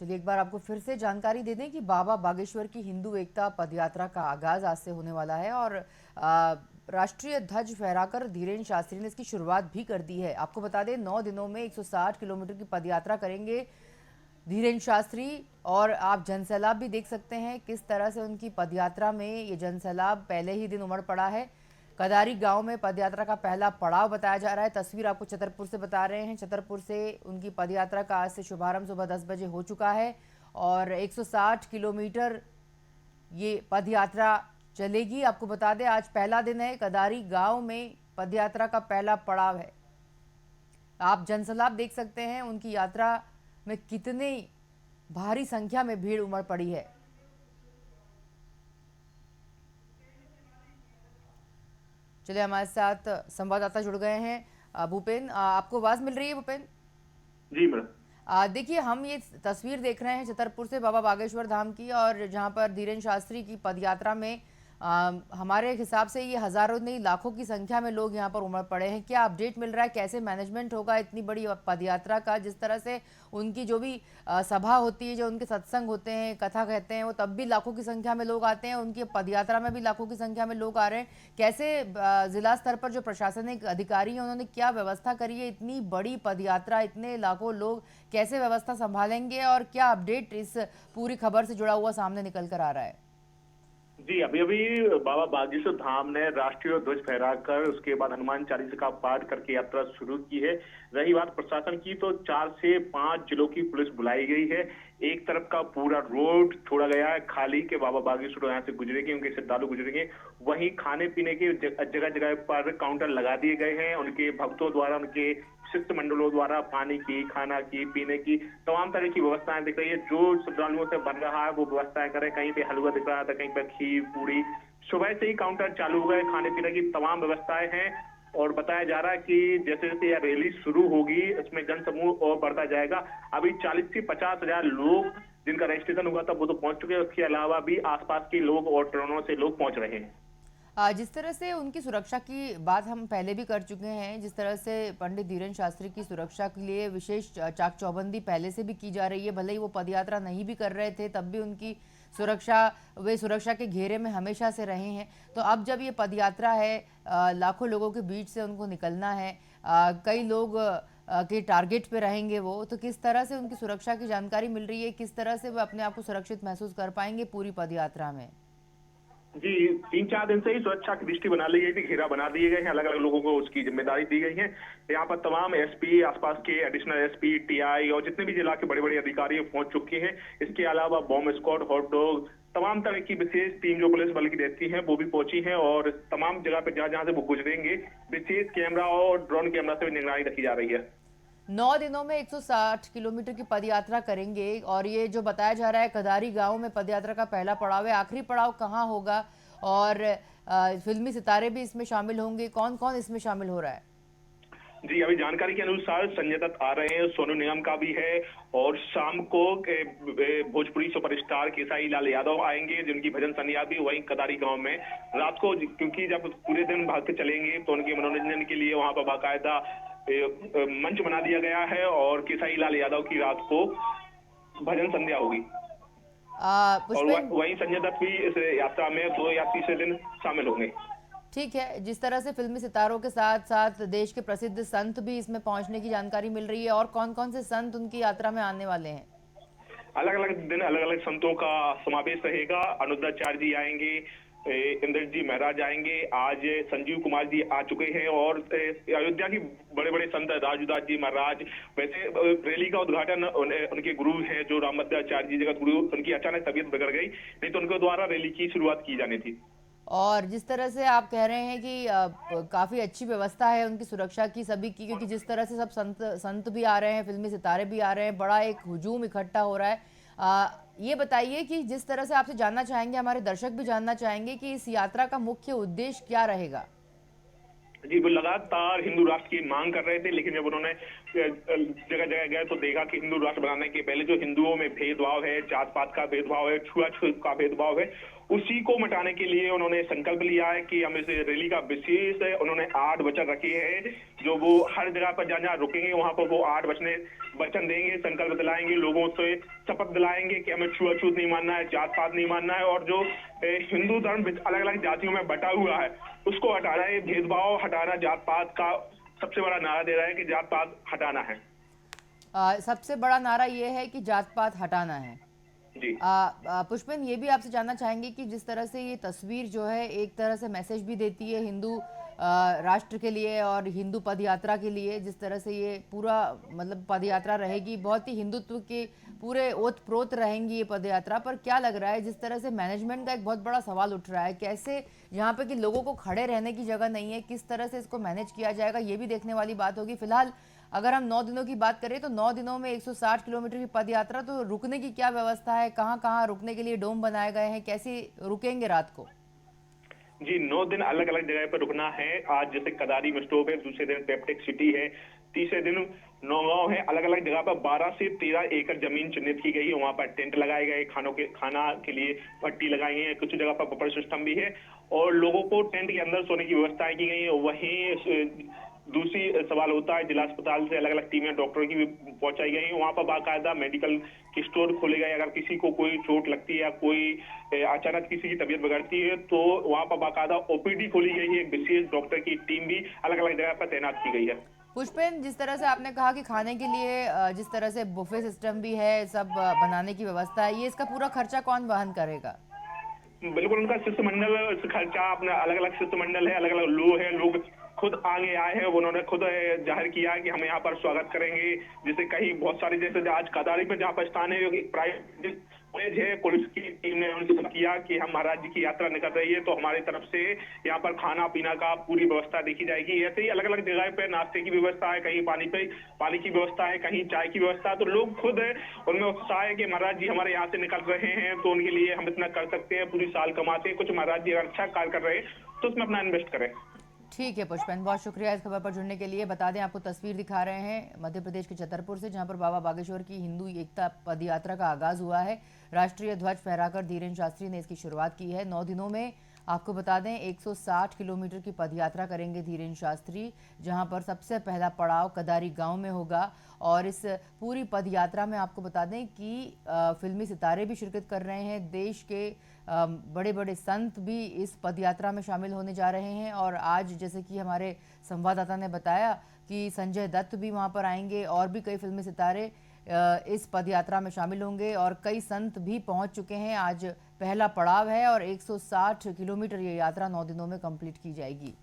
चलिए एक बार आपको फिर से जानकारी दे दें कि बाबा बागेश्वर की हिंदू एकता पदयात्रा का आगाज आज से होने वाला है और राष्ट्रीय ध्वज फहराकर धीरेन्द्र शास्त्री ने इसकी शुरुआत भी कर दी है। आपको बता दें 9 दिनों में 160 किलोमीटर की पदयात्रा करेंगे धीरेन्द्र शास्त्री। और आप जनसैलाब भी देख सकते हैं किस तरह से उनकी पदयात्रा में ये जनसैलाब पहले ही दिन उमड़ पड़ा है। कदारी गांव में पदयात्रा का पहला पड़ाव बताया जा रहा है। तस्वीर आपको छतरपुर से बता रहे हैं। छतरपुर से उनकी पदयात्रा का आज से शुभारंभ सुबह 10 बजे हो चुका है और 160 किलोमीटर ये पदयात्रा चलेगी। आपको बता दें आज पहला दिन है। कदारी गांव में पदयात्रा का पहला पड़ाव है। आप जनसैलाब देख सकते हैं उनकी यात्रा में कितनी भारी संख्या में भीड़ उमड़ पड़ी है। चलिए हमारे साथ संवाददाता जुड़ गए हैं भूपेन। आपको आवाज मिल रही है भूपेन? जी मैडम। देखिए हम ये तस्वीर देख रहे हैं छतरपुर से बाबा बागेश्वर धाम की, और जहां पर धीरेन्द्र शास्त्री की पदयात्रा में हमारे हिसाब से ये हजारों नहीं लाखों की संख्या में लोग यहां पर उमड़ पड़े हैं। क्या अपडेट मिल रहा है, कैसे मैनेजमेंट होगा इतनी बड़ी पदयात्रा का? जिस तरह से उनकी जो भी सभा होती है, जो उनके सत्संग होते हैं, कथा कहते हैं, वो तब भी लाखों की संख्या में लोग आते हैं, उनकी पदयात्रा में भी लाखों की संख्या में लोग आ रहे हैं। कैसे जिला स्तर पर जो प्रशासनिक अधिकारी हैं उन्होंने क्या व्यवस्था करी है? इतनी बड़ी पदयात्रा, इतने लाखों लोग कैसे व्यवस्था संभालेंगे, और क्या अपडेट इस पूरी खबर से जुड़ा हुआ सामने निकल कर आ रहा है? जी, अभी अभी बाबा बागेश्वर धाम ने राष्ट्रीय ध्वज फहराकर उसके बाद हनुमान चालीसा का पाठ करके यात्रा शुरू की है। रही बात प्रशासन की, तो 4 से 5 जिलों की पुलिस बुलाई गई है। एक तरफ का पूरा रोड छोड़ा गया है खाली के बाबा बागेश्वर यहाँ से गुजरेंगे, उनके श्रद्धालु गुजरेंगे। वहीं खाने पीने के जगह जगह पर काउंटर लगा दिए गए हैं उनके भक्तों द्वारा, उनके शिष्टमंडलों द्वारा पानी की, खाना की, पीने की तमाम तरह की व्यवस्थाएं दिख रही है। जो श्रद्धालुओं से बन रहा है वो व्यवस्थाएं करें। कहीं पे हलवा दिख रहा था, कहीं पे खीर पूरी। सुबह से ही काउंटर चालू हो गए, खाने पीने की तमाम व्यवस्थाएं हैं। और बताया जा रहा है कि जैसे जैसे यह रैली शुरू होगी इसमें जनसमूह और बढ़ता जाएगा। अभी 40 से 50 हजार लोग जिनका रजिस्ट्रेशन हुआ था वो तो पहुंच चुके हैं। उसके अलावा भी आसपास के लोग और ट्रेनों से लोग पहुंच रहे हैं। जिस तरह से उनकी सुरक्षा की बात हम पहले भी कर चुके हैं, जिस तरह से पंडित धीरेन्द्र शास्त्री की सुरक्षा के लिए विशेष चाक चौबंदी पहले से भी की जा रही है। भले ही वो पदयात्रा नहीं भी कर रहे थे तब भी उनकी सुरक्षा, वे सुरक्षा के घेरे में हमेशा से रहे हैं। तो अब जब ये पदयात्रा है, लाखों लोगों के बीच से उनको निकलना है, कई लोग के टारगेट पे रहेंगे वो, तो किस तरह से उनकी सुरक्षा की जानकारी मिल रही है? किस तरह से वो अपने आप को सुरक्षित महसूस कर पाएंगे पूरी पदयात्रा में? जी, 3-4 दिन से ही सुरक्षा की दृष्टि बना ली गई थी, घेरा बना दिए गए हैं, अलग अलग लोगों को उसकी जिम्मेदारी दी गई है। यहाँ पर तमाम एसपी, आसपास के एडिशनल एसपी, टीआई और जितने भी जिला के बड़े बड़े अधिकारी पहुंच चुके हैं। इसके अलावा बॉम्ब स्क्वाड, हॉट डॉग, तमाम तरह की विशेष टीम जो पुलिस बल की रहती है वो भी पहुंची है। और तमाम जगह पे जहां जहां से वो गुजरेंगे विशेष कैमरा और ड्रोन कैमरा से भी निगरानी रखी जा रही है। 9 दिनों में 160 किलोमीटर की पदयात्रा करेंगे, और ये जो बताया जा रहा है कदारी गांव में पदयात्रा का पहला पड़ाव है। आखिरी पड़ाव कहाँ होगा, और फिल्मी सितारे भी इसमें शामिल होंगे? कौन कौन इसमें शामिल हो रहा है? जी, अभी जानकारी के अनुसार संजय दत्त आ रहे हैं, सोनू निगम का भी है, और शाम को भोजपुरी सुपरस्टार खेसारी लाल यादव आएंगे जिनकी भजन संध्या भी वहीं कदारी गांव में रात को, क्योंकि जब पूरे दिन भक्त चलेंगे तो उनके मनोरंजन के लिए वहां पर बाकायदा मंच बना दिया गया है। और खेसारी लाल यादव की रात को भजन संध्या होगी। और पुष्पेन, वहीं संजय दत्त भी इस यात्रा में 2 या तीसरे दिन शामिल होंगे। ठीक है, जिस तरह से फिल्मी सितारों के साथ साथ देश के प्रसिद्ध संत भी इसमें पहुंचने की जानकारी मिल रही है, और कौन कौन से संत उनकी यात्रा में आने वाले हैं? अलग अलग दिन अलग अलग संतों का समावेश रहेगा। अनुद्धाचार्य जी आएंगे, इंद्रजीत जी महाराज आएंगे, आज संजीव कुमार जी आ चुके हैं, और अयोध्या की बड़े बड़े संत राजूदास जी महाराज। वैसे रैली का उद्घाटन उनके गुरु हैं जो रामभद्राचार्य जी, जगत गुरु, उनकी अचानक तबीयत बिगड़ गई, नहीं तो उनके द्वारा रैली की शुरुआत की जानी थी। और जिस तरह से आप कह रहे हैं कि काफी अच्छी व्यवस्था है उनकी सुरक्षा की सभी की, क्योंकि जिस तरह से सब संत भी आ रहे हैं, फिल्मी सितारे भी आ रहे हैं, बड़ा एक हुजूम इकट्ठा हो रहा है। ये बताइए कि जिस तरह से आपसे जानना चाहेंगे, हमारे दर्शक भी जानना चाहेंगे कि इस यात्रा का मुख्य उद्देश्य क्या रहेगा? जी, वो लगातार हिंदू राष्ट्र की मांग कर रहे थे, लेकिन जब उन्होंने जगह जगह गए तो देखा कि हिंदू राष्ट्र बनाने के पहले जो हिंदुओं में भेदभाव है, जात पात का भेदभाव है, छुआछूत का भेदभाव है, उसी को मिटाने के लिए उन्होंने संकल्प लिया है कि हम इस रैली का विशेष उन्होंने 8 वचन रखे हैं, जो वो हर जगह पर जहां जहां रुकेंगे वहां पर वो 8 वचने वचन देंगे, संकल्प दिलाएंगे, लोगों से शपथ दिलाएंगे कि हमें छुआछूत नहीं मानना है, जात पात नहीं मानना है, और जो हिंदू धर्म अलग अलग जातियों में बटा हुआ है उसको हटाना है, भेदभाव हटाना, जात पात का सबसे बड़ा नारा दे रहा है कि जात पात हटाना है। सबसे बड़ा नारा ये है कि जात पात हटाना है। जी पुष्पेन, ये भी आपसे जानना चाहेंगे कि जिस तरह से ये तस्वीर जो है एक तरह से मैसेज भी देती है हिंदू राष्ट्र के लिए और हिंदू पद यात्रा के लिए, जिस तरह से ये पूरा मतलब पद यात्रा रहेगी, बहुत ही हिंदुत्व के पूरे ओत प्रोत रहेंगी ये पद यात्रा, पर क्या लग रहा है जिस तरह से मैनेजमेंट का एक बहुत बड़ा सवाल उठ रहा है, कैसे यहाँ पे कि लोगों को खड़े रहने की जगह नहीं है, किस तरह से इसको मैनेज किया जाएगा, ये भी देखने वाली बात होगी। फिलहाल अगर हम 9 दिनों की बात करें तो 9 दिनों में 160 किलोमीटर की पद यात्रा, तो रुकने की क्या व्यवस्था है, कहाँ कहाँ रुकने के लिए डोम बनाए गए हैं, कैसे रुकेंगे रात को? जी, 9 दिन अलग अलग जगह पर रुकना है। आज जैसे कदारी में स्टॉप है, दूसरे दिन पेप्टिक सिटी है, तीसरे दिन नौगांव है। अलग अलग जगह पर 12 से 13 एकड़ जमीन चिन्हित की गई है, वहां पर टेंट लगाए गए, खाना के लिए पट्टी लगाई गई है, कुछ जगह पर बफर सिस्टम भी है और लोगों को टेंट के अंदर सोने की व्यवस्थाएं की गई है। वहीं दूसरी सवाल होता है, जिला अस्पताल से अलग अलग टीमें डॉक्टरों की भी पहुंचाई गई हैं, वहां पर बाकायदा मेडिकल के स्टोर खोले गए। अगर किसी को कोई चोट लगती है या कोई अचानक किसी की तबीयत बिगड़ती है तो वहां पर बाकायदा ओपीडी खोली गई है, एक विशेष डॉक्टर की टीम भी अलग अलग जगह पर तैनात की गई है। पुष्पेन, जिस तरह से आपने कहा कि खाने के लिए जिस तरह से बुफे सिस्टम भी है, सब बनाने की व्यवस्था है, ये इसका पूरा खर्चा कौन वहन करेगा? बिल्कुल, उनका शिष्टमंडल खर्चा अपना अलग अलग शिष्टमंडल है, अलग अलग लोग खुद आगे आए हैं, उन्होंने खुद जाहिर किया कि हम यहाँ पर स्वागत करेंगे। जैसे कहीं बहुत सारी, जैसे आज कदारी में जहाँ पर स्थान है प्राइवेट कॉलेज है, पुलिस की टीम ने उनसे किया कि हम महाराज जी की यात्रा निकल रही है तो हमारी तरफ से यहाँ पर खाना पीना का पूरी व्यवस्था देखी जाएगी। ऐसे ही अलग अलग जगह पे नाश्ते की व्यवस्था है, कहीं पानी की व्यवस्था है, कहीं चाय की व्यवस्था है। तो लोग खुद उनमें उत्साह है कि महाराज जी हमारे यहाँ से निकल रहे हैं तो उनके लिए हम इतना कर सकते हैं, पूरी साल कमाते हैं, कुछ महाराज जी अगर अच्छा कार्य कर रहे हैं तो उसमें अपना इन्वेस्ट करें। ठीक है पुष्पेन, बहुत शुक्रिया इस खबर पर जुड़ने के लिए। बता दें, आपको तस्वीर दिखा रहे हैं मध्य प्रदेश के छतरपुर से, जहां पर बाबा बागेश्वर की हिंदू एकता पद यात्रा का आगाज हुआ है। राष्ट्रीय ध्वज फहराकर धीरेन्द्र शास्त्री ने इसकी शुरुआत की है। 9 दिनों में आपको बता दें 160 किलोमीटर की पद यात्रा करेंगे धीरेन्द्र शास्त्री, जहां पर सबसे पहला पड़ाव कदारी गांव में होगा। और इस पूरी पद यात्रा में आपको बता दें कि फिल्मी सितारे भी शिरकत कर रहे हैं, देश के बड़े बड़े संत भी इस पद यात्रा में शामिल होने जा रहे हैं। और आज जैसे कि हमारे संवाददाता ने बताया कि संजय दत्त भी वहां पर आएंगे और भी कई फिल्मी सितारे इस पद यात्रा में शामिल होंगे और कई संत भी पहुंच चुके हैं। आज पहला पड़ाव है और 160 किलोमीटर ये यात्रा 9 दिनों में कंप्लीट की जाएगी।